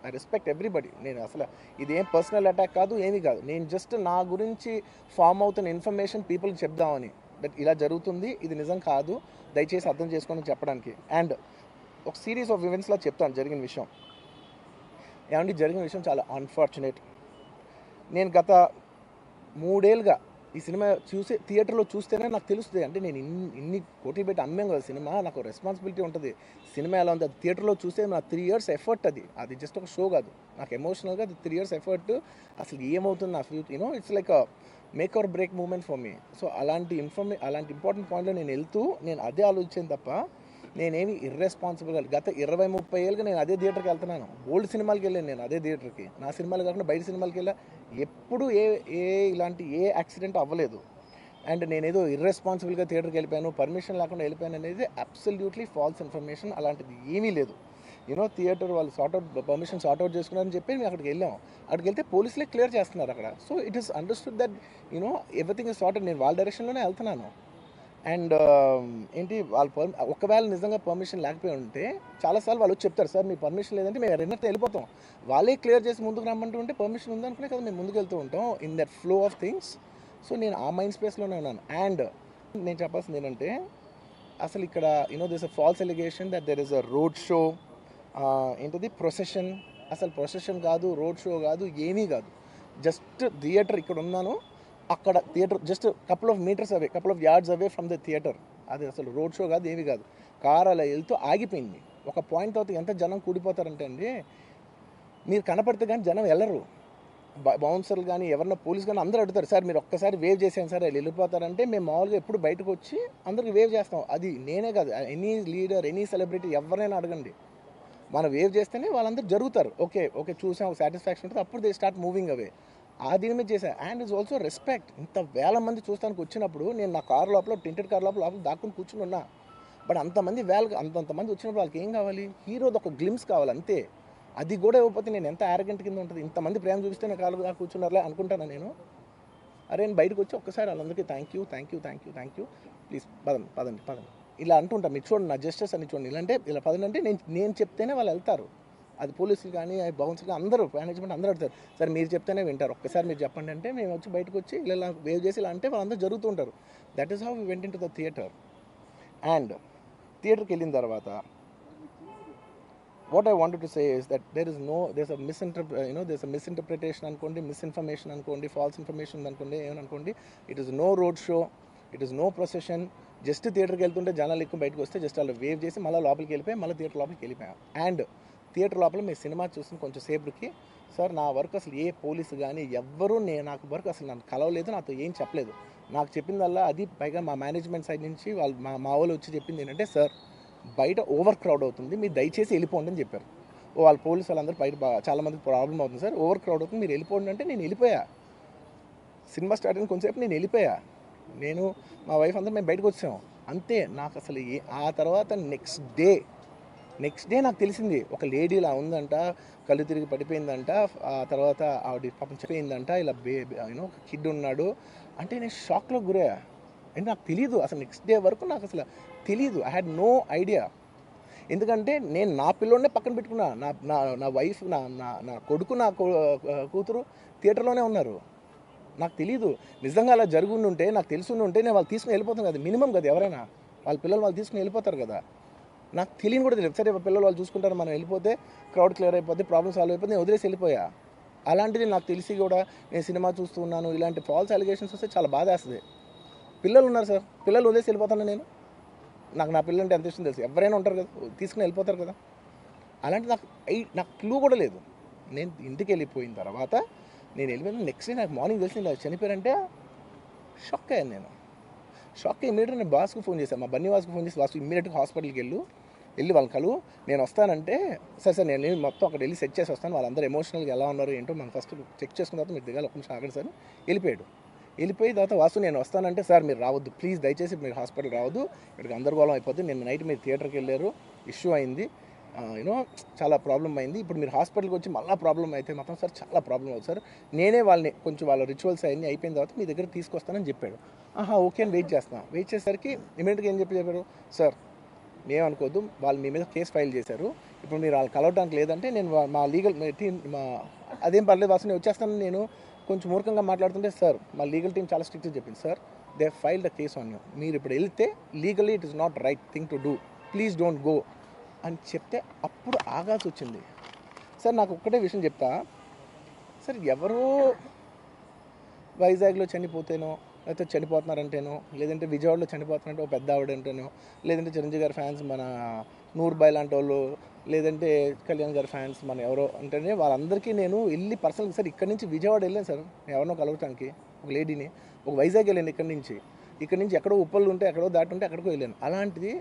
I respect everybody. నేను అసలు ఇదేం పర్సనల్ అటాక్ కాదు, ఏమీ కాదు. నేను జస్ట్ నా గురించి ఫామ్ అవుతున్న ఇన్ఫర్మేషన్ పీపుల్కి చెప్దామని, దట్ ఇలా జరుగుతుంది, ఇది నిజం కాదు, దయచేసి అర్థం చేసుకోమని చెప్పడానికి. అండ్ ఒక సిరీస్ ఆఫ్ ఈవెంట్స్లో చెప్తాను జరిగిన విషయం. ఏమంటే జరిగిన విషయం చాలా అన్ఫార్చునేట్. నేను గత 3 ఏళ్ళుగా ఈ సినిమా థియేటర్లో చూస్తేనే నాకు తెలుస్తుంది. అంటే నేను ఇన్ని కోట్లు పెట్టి అమ్మాం కదా సినిమా, నాకు రెస్పాన్సిబిలిటీ ఉంటుంది. సినిమా ఎలా ఉంది అది థియేటర్లో చూస్తే నా 3 years ఎఫర్ట్, అది జస్ట్ ఒక షో కాదు. నాకు ఎమోషనల్గా అది 3 years ఎఫర్ట్. అసలు ఏమవుతుంది నా future, it's like make or break moment for me. So అలాంటి ఇంపార్టెంట్ పాయింట్లో నేను వెళ్తూ నేను అదే ఆలోచించాను తప్ప నేనేమి ఇర్రెస్పాన్సిబుల్గా గత 20-30 ఏళ్ళుగా నేను అదే థియేటర్కి వెళ్తున్నాను. ఓల్డ్ సినిమాలకి వెళ్ళాను నేను అదే థియేటర్కి. నా సినిమాలు కాకుండా బయట సినిమాలకి వెళ్ళా. ఎప్పుడు ఇలాంటి యాక్సిడెంట్ అవ్వలేదు. అండ్ నేనేదో ఇర్రెస్పాన్సిబుల్గా థియేటర్కి వెళ్ళిపోయాను, పర్మిషన్ లేకుండా వెళ్ళిపోయాను అనేది అబ్సల్యూట్లీ ఫాల్స్ ఇన్ఫర్మేషన్. అలాంటిది ఏమీ లేదు. థియేటర్ వాళ్ళు పర్మిషన్ సార్ట్అవుట్ చేసుకున్నారని చెప్పి మేము అక్కడికి వెళ్ళాం. అక్కడికి వెళ్తే పోలీసులే క్లియర్ చేస్తున్నారు అక్కడ. So it is understood that everything is sorted. నేను వాళ్ళ డైరెక్షన్లోనే వెళ్తున్నాను. అండ్ ఏంటి వాళ్ళు ఒకవేళ నిజంగా పర్మిషన్ లేకపోయి ఉంటే చాలాసార్లు వాళ్ళు వచ్చి చెప్తారు, సార్ మీ పర్మిషన్ లేదంటే మేము రెండింటితో వెళ్ళిపోతాం. వాళ్ళే క్లియర్ చేసి ముందుకు రమ్మంటూ ఉంటే పర్మిషన్ ఉందనుకునే కదా మేము ముందుకు వెళ్తూ ఉంటాం in that flow of things. So నేను ఆ మైండ్ స్పేస్లోనే ఉన్నాను. అండ్ నేను చెప్పాల్సింది ఏంటంటే అసలు ఇక్కడ this a false allegation that there is a road show, ఏంటిది ప్రొసెషన్. అసలు ప్రొసెషన్ కాదు, రోడ్ షో కాదు, ఏమీ కాదు. జస్ట్ థియేటర్ ఇక్కడ ఉన్నాను, అక్కడ theatre just couple of yards away from the theatre. అది అసలు రోడ్ షో కాదు, ఏమీ కాదు. కార్ అలా వెళ్తూ ఆగిపోయింది. ఒక పాయింట్ తర్వాత ఎంత జనం కూడిపోతారంటే అండి, మీరు కనపడితే కానీ జనం వెళ్ళరు. బౌన్సర్లు కానీ ఎవరన్నా పోలీస్ కానీ అందరూ అడుగుతారు, సార్ మీరు ఒక్కసారి వేవ్ చేసాను సార్ వాళ్ళు వెళ్ళిపోతారంటే మేము మామూలుగా ఎప్పుడు బయటకు వచ్చి అందరికి వేవ్ చేస్తాం. అది నేనే కాదు, ఎనీ లీడర్, ఎనీ సెలబ్రిటీ ఎవరైనా అడగండి, మనం వేవ్ చేస్తేనే వాళ్ళందరూ జరుగుతారు. ఓకే చూసాం, సాటిస్ఫాక్షన్ ఉంటుంది, అప్పుడు దే స్టార్ట్ మూవింగ్ అవే. ఆ దీని మీద చేశాను. And it's also respect. ఇంత వేల మంది చూస్తానికి వచ్చినప్పుడు నేను నా కార్ లోపల, టెంటెడ్ కార్ లోపల దాక్కుని కూర్చుని ఉన్నా. బట్ అంతమంది అంతమంది వచ్చినప్పుడు వాళ్ళకి ఏం కావాలి, హీరోది ఒక గ్లిమ్స్ కావాలి అంతే. అది కూడా ఇవ్వకపోతే నేను ఎంత యారగెంట్ కింద ఉంటుంది. ఇంతమంది ప్రేమ చూపిస్తే నేను కాలు కూర్చున్నారులే అనుకుంటాను నేను. అరే నేను బయటకు వచ్చి ఒక్కసారి వాళ్ళందరికీ థ్యాంక్ యూ ప్లీజ్ పదండి ఇలా అంటుంటాను. మీరు చూడండి నా జస్టిస్ అని చూడండి. ఇలాంటే ఇలా పదండి అంటే నేను చెప్తేనే వాళ్ళు వెళ్తారు. అది పోలీసులు కానీ బౌన్సర్లు కానీ అందరూ, మేనేజ్మెంట్ అందరూ అడుగుతారు, సార్ మీరు చెప్తేనే వింటారు, ఒక్కసారి మీరు చెప్పండి అంటే మేము వచ్చి బయటకు వచ్చి ఇలా వేవ్ చేసి ఇలా అంటే వాళ్ళందరూ జరుగుతూ ఉంటారు. That is how we went in to the theatre. And థియేటర్కి వెళ్ళిన తర్వాత what I wanted to say is that there's a misinterpretation అనుకోండి, మిస్ఇన్ఫర్మేషన్ అనుకోండి, ఫాల్స్ ఇన్ఫర్మేషన్ అనుకోండి, ఏమనుకోండి, it is no road show, it is no procession. Just థియేటర్కి వెళ్తుంటే జనాలు ఎక్కువ బయటకు వస్తే జస్ట్ అలా వేవ్ చేసి మళ్ళీ లోపలికి వెళ్ళిపోయి మళ్ళీ థియేటర్ లోపలికి వెళ్ళిపోయాం. అండ్ థియేటర్ లోపల మీ సినిమా చూసిన కొంచెం సేపటికి, సార్ నా వర్క్ అసలు ఏ పోలీసు కానీ ఎవ్వరూ నాకు వర్క్ అసలు నన్ను కలవలేదు, నాతో ఏం చెప్పలేదు. నాకు చెప్పిందల్లా అది పైగా మా మేనేజ్మెంట్ సైడ్ నుంచి వాళ్ళు మా వాళ్ళు వచ్చి చెప్పింది ఏంటంటే, సార్ బయట ఓవర్ క్రౌడ్ అవుతుంది, మీరు దయచేసి వెళ్ళిపోండి అని చెప్పారు. వాళ్ళ పోలీసు వాళ్ళందరూ బయట చాలామందికి ప్రాబ్లం అవుతుంది, సార్ ఓవర్ క్రౌడ్ అవుతుంది, మీరు వెళ్ళిపోండి అంటే నేను వెళ్ళిపోయా. సినిమా స్టార్ట్ అయిన కొంచెంసేపు నేను వెళ్ళిపోయా. నేను మా వైఫ్ అందరూ మేము బయటకు వచ్చాము అంతే. నాకు అసలు ఆ తర్వాత నెక్స్ట్ డే నాకు తెలిసింది, ఒక లేడీ ఇలా ఉందంట, కళ్ళు తిరిగి పడిపోయిందంట, ఆ తర్వాత ఆవిడ పాపం చనిపోయిందంట, ఇలా ఒక కిడ్ ఉన్నాడు అంటే నేను షాక్లో గురయ్యా. అంటే నాకు తెలియదు అసలు, నెక్స్ట్ డే వరకు నాకు అసలు తెలియదు. I had no idea. ఎందుకంటే నేను నా పిల్లోనే పక్కన పెట్టుకున్నా, నా వైఫ్, నా కొడుకు, నా కూతురు థియేటర్లోనే ఉన్నారు. నాకు తెలీదు. నిజంగా అలా జరుగుంటే, నాకు తెలుసుంటే నేను వాళ్ళు తీసుకుని వెళ్ళిపోతాను కదా, మినిమం కదా. ఎవరైనా వాళ్ళ పిల్లలు వాళ్ళు తీసుకుని వెళ్ళిపోతారు కదా. నాకు తెలియని కూడా తెలియదు. సరే పిల్లలు వాళ్ళు చూసుకుంటారు, మనం వెళ్ళిపోతే క్రౌడ్ క్లియర్ అయిపోతే, ప్రాబ్లమ్ సాల్వ్ అయిపోతే నేను వదిలేసి వెళ్ళిపోయా. అలాంటిది నాకు తెలిసి కూడా నేను సినిమా చూస్తూ ఉన్నాను, ఇలాంటి ఫాల్స్ అలిగేషన్స్ వస్తే చాలా బాధ వేస్తుంది. పిల్లలు ఉన్నారు సార్, పిల్లలు వదిలేసి వెళ్ళిపోతాను నేను. నాకు నా పిల్లలు అంటే ఎంత ఇష్టం తెలుసు, ఎవరైనా ఉంటారు కదా, తీసుకుని వెళ్ళిపోతారు కదా. అలాంటి నాకు క్లూ కూడా లేదు. నేను ఇంటికి వెళ్ళిపోయిన తర్వాత నేను వెళ్ళిపోయిన నెక్స్ట్ డే నాకు మార్నింగ్ తెలిసి ఇలా చనిపోయారంటే షాక్ అయ్యాను నేను. షాక్ అయ్యి ఇమీడియట్గా నేను బాస్కు ఫోన్ చేశాను, మా బన్నీవాస్కి ఫోన్ చేసి, బాస్కు ఇమీడియట్గా హాస్పిటల్కి వెళ్ళి వాళ్ళ కలువు, నేను వస్తానంటే సార్ నేను మొత్తం అక్కడ వెళ్ళి సెట్ చేసి వస్తాను, వాళ్ళందరూ ఎమోషనల్గా ఎలా ఉన్నారు ఏంటో మనం ఫస్ట్ చెక్ చేసుకున్న తర్వాత మీరు దిగాలి, ఒక నిమిషం ఆగండి సార్. వెళ్ళిపోయి తర్వాత వాసు నేను వస్తానంటే, సార్ మీరు రావద్దు ప్లీజ్, దయచేసి మీరు హాస్పిటల్ రావద్దు, ఇక్కడికి గందరగోళం అయిపోద్ది, నిన్న నైట్ మీరు థియేటర్కి వెళ్ళారు, ఇష్యూ అయింది, చాలా ప్రాబ్లం అయింది, ఇప్పుడు మీరు హాస్పిటల్కి వచ్చి మళ్ళీ ప్రాబ్లం అయితే మాత్రం సార్ చాలా ప్రాబ్లం అవుతుంది సార్, నేనే కొంచెం వాళ్ళ రిచువల్స్ అవన్నీ అయిపోయిన తర్వాత మీ దగ్గర తీసుకొస్తానని చెప్పాడు. ఓకే అని వెయిట్ చేసేసరికి ఇమీడియట్గా ఏం చెప్పారు, సార్ ఏమనుకోవద్దు, వాళ్ళు మీ మీద కేసు ఫైల్ చేశారు, ఇప్పుడు మీరు వాళ్ళు కలవడానికి లేదంటే నేను మా లీగల్ టీం అదేం పర్లేదు వాసు నేను వచ్చేస్తాను. నేను కొంచెం మూర్ఖంగా మాట్లాడుతుంటే సార్ మా లీగల్ టీం చాలా స్ట్రిక్ట్గా చెప్పింది, sir they filed the case on you, మీరు ఇప్పుడు వెళ్తే legally it is not right thing to do, please don't go అని చెప్తే అప్పుడు ఆగాల్సి వచ్చింది. సార్ నాకు ఒక్కటే విషయం చెప్తా సార్, ఎవరో వైజాగ్లో చనిపోతేనో లేకపోతే చనిపోతున్నారంటేనో లేదంటే విజయవాడలో చనిపోతున్నారంటే ఒక పెద్ద ఆవిడంటేనో లేదంటే చిరంజీవి గారి ఫ్యాన్స్ మన నూర్బాయ్ లాంటి వాళ్ళు లేదంటే కళ్యాణ్ గారి ఫ్యాన్స్ మన ఎవరో అంటేనే వాళ్ళందరికీ నేను వెళ్ళి పర్సనల్గా సార్ ఇక్కడి నుంచి విజయవాడ వెళ్ళాను సార్ ఎవరినో కలవటానికి, ఒక లేడీని, ఒక వైజాగ్ వెళ్ళాను ఇక్కడి నుంచి ఎక్కడో ఉప్పలు ఉంటే ఎక్కడో దాటి ఉంటే అక్కడికో వెళ్ళాను. అలాంటిది